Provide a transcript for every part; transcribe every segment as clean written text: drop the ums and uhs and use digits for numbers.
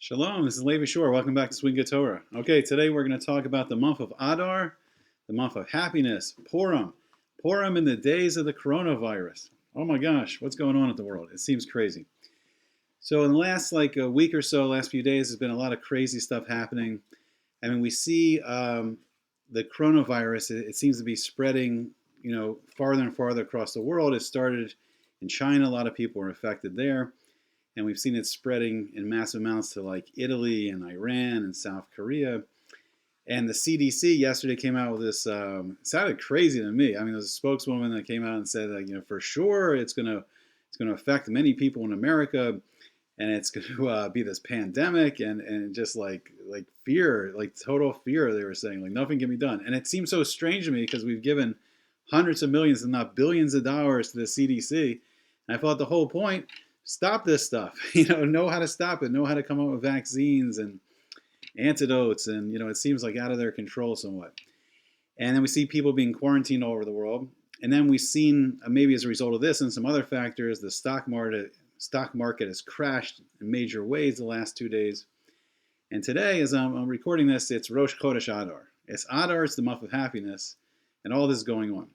Shalom, this is Levi Shore. Welcome back to Swing Good Torah. Okay, today we're going to talk about the month of Adar, the month of happiness, Purim. Purim in the days of the coronavirus. Oh my gosh, what's going on in the world? It seems crazy. So in the last a week or so, last few days, there's been a lot of crazy stuff happening. I mean, we see the coronavirus, it seems to be spreading, farther and farther across the world. It started in China. A lot of people were affected there. And we've seen it spreading in massive amounts to like Italy and Iran and South Korea. And the CDC yesterday came out with this. Sounded crazy to me. I mean, there's a spokeswoman that came out and said that for sure it's gonna affect many people in America, and it's going to be this pandemic and just like fear, like total fear. They were saying like nothing can be done, and it seems so strange to me because we've given hundreds of millions, if not billions, of dollars to the CDC, and I thought the whole point. Stop this stuff, know how to stop it, know how to come up with vaccines and antidotes. And, it seems like out of their control somewhat. And then we see people being quarantined all over the world. And then we've seen, maybe as a result of this and some other factors, the stock market has crashed in major ways the last 2 days. And today, as I'm recording this, it's Rosh Chodesh Adar. It's Adar, it's the month of happiness, and all this is going on.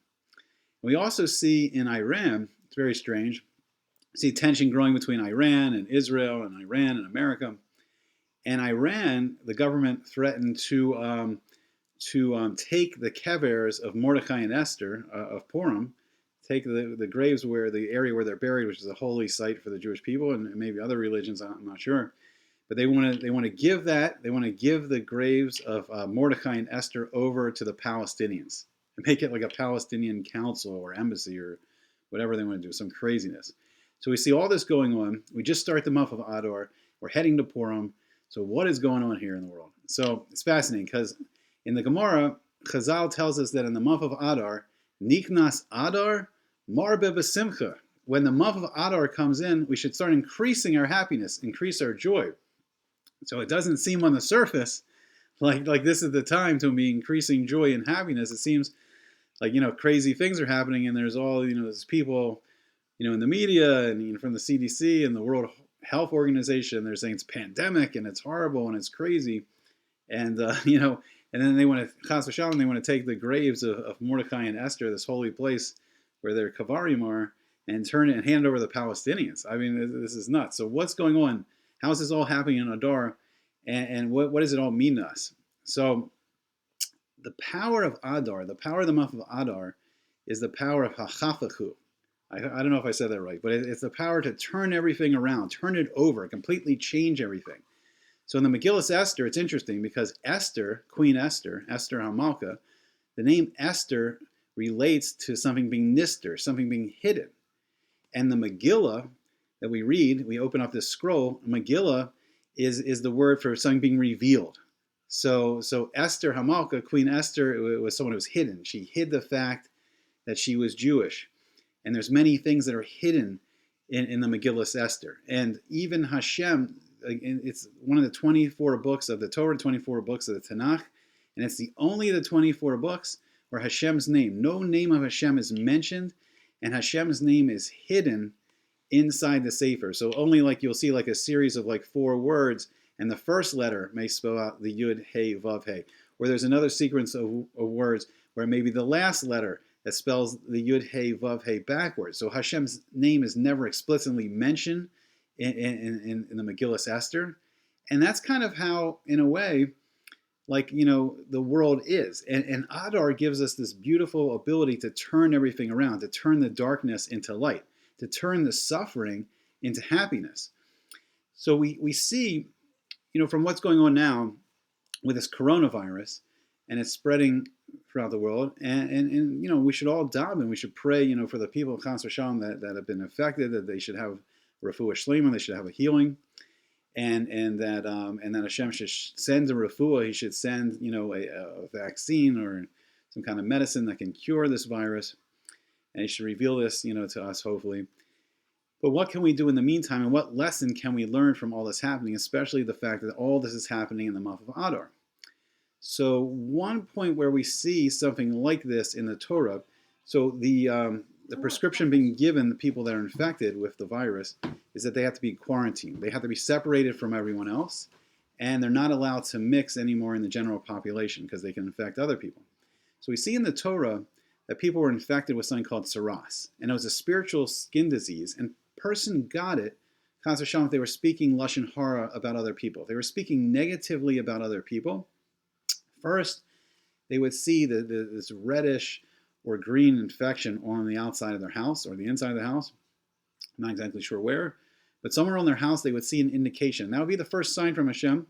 We also see in Iran, it's very strange, see tension growing between Iran and Israel and Iran and America. And Iran, the government threatened to take the kevers of Mordecai and Esther of Purim, take the graves where the area where they're buried, which is a holy site for the Jewish people and maybe other religions. I'm not sure, but they want to give the graves of Mordecai and Esther over to the Palestinians and make it like a Palestinian council or embassy or whatever they want to do, some craziness. So we see all this going on. We just start the month of Adar. We're heading to Purim. So what is going on here in the world? So it's fascinating because in the Gemara, Chazal tells us that in the month of Adar, Niknas Adar Marbe B'Simcha. When the month of Adar comes in, we should start increasing our happiness, increase our joy. So it doesn't seem on the surface like this is the time to be increasing joy and happiness. It seems like, crazy things are happening and there's all, there's people in the media and from the CDC and the World Health Organization, they're saying it's a pandemic and it's horrible and it's crazy. And, and then they want to, Chas v'shalom, they want to take the graves of Mordecai and Esther, this holy place where their Kavarim are, and turn it and hand it over to the Palestinians. I mean, this is nuts. So what's going on? How is this all happening in Adar? And what does it all mean to us? So the power of Adar, the power of the month of Adar, is the power of Hachafachu. I don't know if I said that right, but it's the power to turn everything around, turn it over, completely change everything. So in the Megillas Esther, it's interesting because Esther, Queen Esther, Esther HaMalka, the name Esther relates to something being nister, something being hidden. And the Megillah that we read, we open up this scroll, Megillah is the word for something being revealed. So Esther HaMalka, Queen Esther, was someone who was hidden. She hid the fact that she was Jewish. And there's many things that are hidden in the Megillas Esther. And even Hashem, it's one of the 24 books of the Torah, 24 books of the Tanakh, and it's the only of the 24 books where Hashem's name, no name of Hashem is mentioned, and Hashem's name is hidden inside the Sefer. So only you'll see a series of 4 words, and the first letter may spell out the Yud, Hey, Vav, Hey. Or there's another sequence of words where maybe the last letter that spells the Yud, Hey, Vav, Hey backwards. So Hashem's name is never explicitly mentioned in the Megillas Esther. And that's kind of how, in a way, the world is. And Adar gives us this beautiful ability to turn everything around, to turn the darkness into light, to turn the suffering into happiness. So we see, from what's going on now with this coronavirus, and it's spreading throughout the world, and we should all daven, we should pray, for the people of Chas v'shalom that have been affected, that they should have refuah shlema, they should have a healing, and that Hashem should send a refuah, He should send a vaccine or some kind of medicine that can cure this virus, and He should reveal this to us hopefully. But what can we do in the meantime, and what lesson can we learn from all this happening, especially the fact that all this is happening in the month of Adar? So one point where we see something like this in the Torah, so the the prescription being given the people that are infected with the virus is that they have to be quarantined. They have to be separated from everyone else, and they're not allowed to mix anymore in the general population because they can infect other people. So we see in the Torah that people were infected with something called saras, and it was a spiritual skin disease, and a person got it, Chas v'shalom, if they were speaking lashon hara about other people. They were speaking negatively about other people. First, they would see this reddish or green infection on the outside of their house or the inside of the house. I'm not exactly sure where, but somewhere on their house they would see an indication. That would be the first sign from Hashem.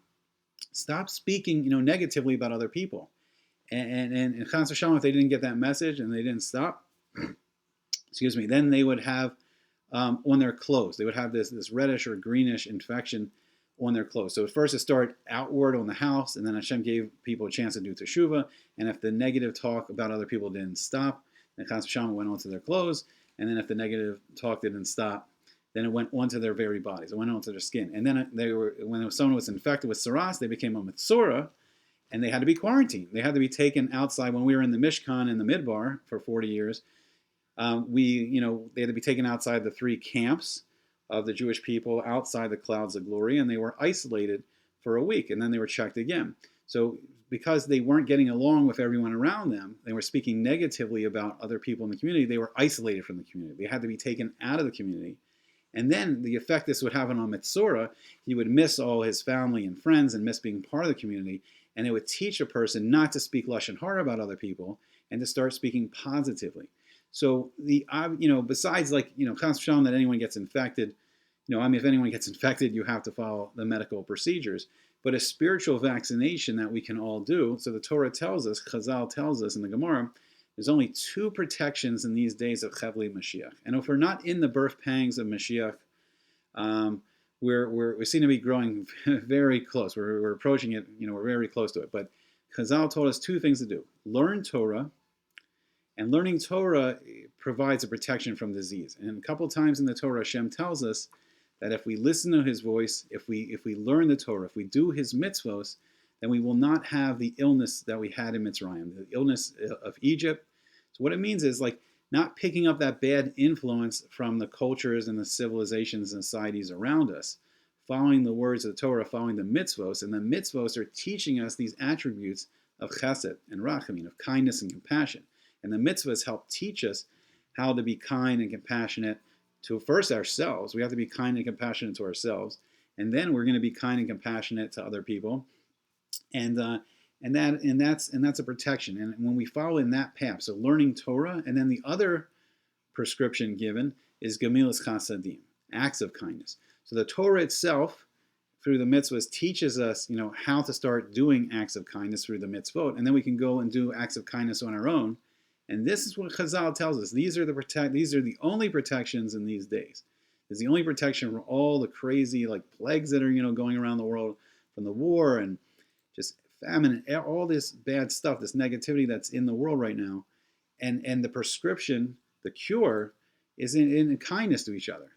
Stop speaking, negatively about other people. And Chas v'shalom, if they didn't get that message and they didn't stop, then they would have on their clothes. They would have this reddish or greenish infection on their clothes. So at first it started outward on the house, and then Hashem gave people a chance to do teshuvah. And if the negative talk about other people didn't stop, then Chas v'shalom went onto their clothes. And then if the negative talk didn't stop, then it went onto their very bodies. It went onto their skin. And then when someone was infected with saras, they became a mitzora, and they had to be quarantined. They had to be taken outside. When we were in the Mishkan in the Midbar for 40 years, they had to be taken outside the 3 camps of the Jewish people outside the clouds of glory, and they were isolated for a week, and then they were checked again. So because they weren't getting along with everyone around them, they were speaking negatively about other people in the community, they were isolated from the community. They had to be taken out of the community. And then the effect this would have on Mitzora, he would miss all his family and friends and miss being part of the community, and it would teach a person not to speak lashon hara about other people and to start speaking positively. So besides Chas v'shalom that anyone gets infected, if anyone gets infected, you have to follow the medical procedures. But a spiritual vaccination that we can all do. So the Torah tells us, Chazal tells us in the Gemara, there's only 2 protections in these days of Chevli Mashiach. And if we're not in the birth pangs of Mashiach, we seem to be growing very close. We're approaching it. We're very close to it. But Chazal told us 2 things to do: learn Torah. And learning Torah provides a protection from disease. And a couple times in the Torah, Hashem tells us that if we listen to His voice, if we learn the Torah, if we do His mitzvos, then we will not have the illness that we had in Mitzrayim, the illness of Egypt. So what it means is not picking up that bad influence from the cultures and the civilizations and societies around us, following the words of the Torah, following the mitzvos, and the mitzvos are teaching us these attributes of chesed and rachamim, of kindness and compassion. And the mitzvahs help teach us how to be kind and compassionate to first ourselves. We have to be kind and compassionate to ourselves, and then we're going to be kind and compassionate to other people, and that's a protection. And when we follow in that path, so learning Torah, and then the other prescription given is gemilas chasadim, acts of kindness. So the Torah itself, through the mitzvahs, teaches us, how to start doing acts of kindness through the mitzvot, and then we can go and do acts of kindness on our own. And this is what Chazal tells us. These are the only protections in these days. It's the only protection from all the crazy plagues that are going around the world, from the war and just famine and all this bad stuff, this negativity that's in the world right now. And the prescription, the cure, is in kindness to each other.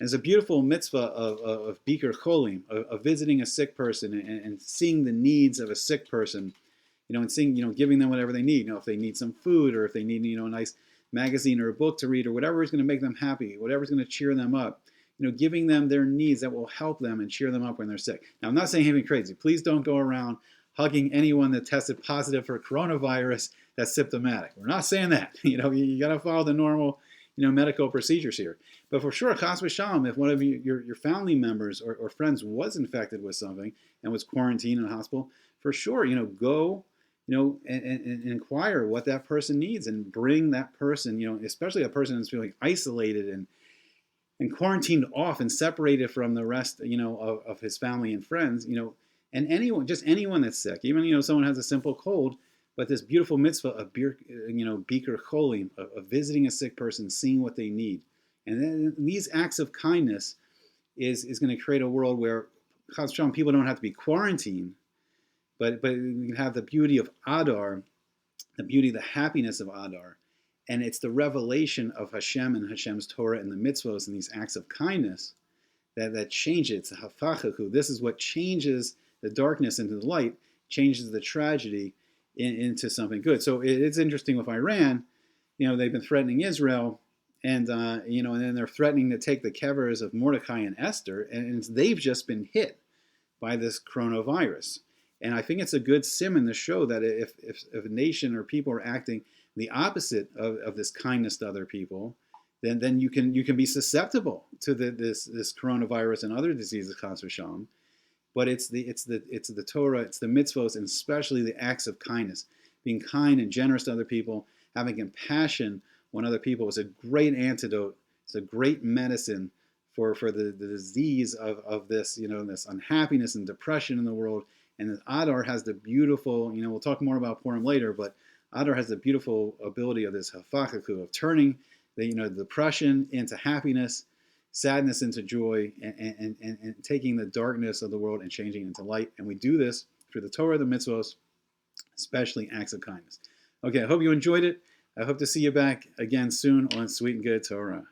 And it's a beautiful mitzvah of Bikur Cholim, of visiting a sick person and seeing the needs of a sick person. And seeing, giving them whatever they need. If they need some food, or if they need, a nice magazine or a book to read, or whatever is going to make them happy, whatever is going to cheer them up. Giving them their needs that will help them and cheer them up when they're sick. Now, I'm not saying anything crazy. Please don't go around hugging anyone that tested positive for coronavirus that's symptomatic. We're not saying that. You got to follow the normal, medical procedures here. But for sure, Chas v'shalom, if one of your family members or friends was infected with something and was quarantined in a hospital, for sure, go. And inquire what that person needs, and bring that person, especially a person that's feeling isolated and quarantined off and separated from the rest, of his family and friends, and anyone that's sick, even, someone has a simple cold, but this beautiful mitzvah of Bikur Cholim, of visiting a sick person, seeing what they need. And then these acts of kindness is going to create a world where people don't have to be quarantined, but we can have the beauty of Adar, the happiness of Adar, and it's the revelation of Hashem and Hashem's Torah and the mitzvos and these acts of kindness that change it. It's a hafachachu. This is what changes the darkness into the light, changes the tragedy into something good. So it's interesting with Iran. They've been threatening Israel, And and then they're threatening to take the kevers of Mordecai and Esther, and they've just been hit by this coronavirus. And I think it's a good simon to show that if a nation or people are acting the opposite of this kindness to other people, then you can be susceptible to this coronavirus and other diseases, Chas v'shalom. But it's the Torah, it's the mitzvos, and especially the acts of kindness, being kind and generous to other people, having compassion on other people is a great antidote. It's a great medicine for the disease of this, this unhappiness and depression in the world. And Adar has the beautiful, we'll talk more about Purim later, but Adar has the beautiful ability of this hafakaku, of turning the depression into happiness, sadness into joy, and taking the darkness of the world and changing it into light. And we do this through the Torah, the mitzvos, especially acts of kindness. Okay, I hope you enjoyed it. I hope to see you back again soon on Sweet and Good Torah.